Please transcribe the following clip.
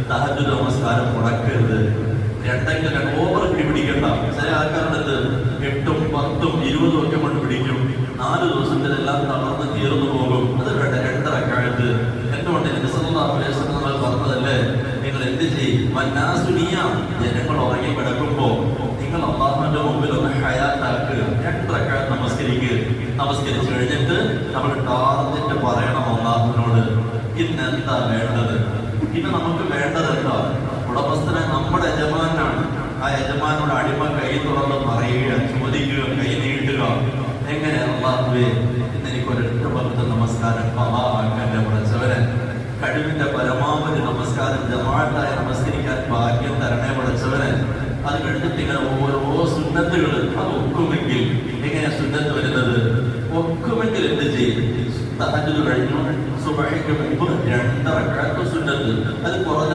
തഹജ്ജുദ് നമസ്കാരം മുടക്കരുത്. രണ്ടെങ്കിൽ ഓവർ പിടിപിടിക്കണ്ട. ചില ആൾക്കാരുള്ളത് 8ഉം 10ഉം 20ഉം ഒക്കെ കൊണ്ട് പിടിക്കും. 4 ദിവസത്തിലെല്ലാം തളർന്ന് തീർന്നു പോകും. അത് വേണ്ട, 2 റക്അത്ത്. എന്തുകൊണ്ട് നബി സല്ലല്ലാഹു അലൈഹി വസല്ലം പറഞ്ഞതല്ലേ, നിങ്ങൾ എന്ത് ചെയ്യും? ജനങ്ങൾ ഉറങ്ങി കിടക്കുമ്പോ നിങ്ങൾ അല്ലാഹുവിന്റെ മുമ്പിൽ ഒന്ന് ഹയാത്താക്ക്, 2 റക്അത്ത് നമസ്കരിച്ച് കഴിഞ്ഞിട്ട് നമ്മൾ ടാർഗറ്റ് പറയണം അല്ലാഹുവിനോട്, ഇന്നെന്താ വേണ്ടത്. പിന്നെ നമുക്ക് വേണ്ടത് എന്താ? ഉടമസ്ഥനെ നമ്മുടെ യജമാനാണ്. ആ യജമാനോട് അടിമ കൈ തുറന്ന് പറയുക, ചോദിക്കുക, കൈ നീട്ടുക. എങ്ങനെ? അല്ലാഹുവേ, ഇന്ന് എനിക്ക് ഒരൊറ്റ ഭക്ത നമസ്കാരം ആക്കന്റെ പഠിച്ചവനെ, കഴിവിന്റെ പരമാവധി നമസ്കാരം ജമാഅത്തായി നമസ്കരിക്കാൻ ഭാഗ്യം തരണേ പഠിച്ചവനെ. അത് കഴിഞ്ഞിട്ട് ഇങ്ങനെ ഓരോ സുന്നത്തുകൾ അത് ഒക്കുമെങ്കിൽ, എങ്ങനെ സുന്നത്ത് വരുന്നത്? ഒക്കുമെങ്കിൽ എന്ത് ചെയ്യും? തഹജ്ജുദ് കഴിഞ്ഞു, സുബ്ഹിക്ക് മുമ്പ് 2 റക്അത്ത് സുന്നത്ത്. അത് കുറഞ്ഞ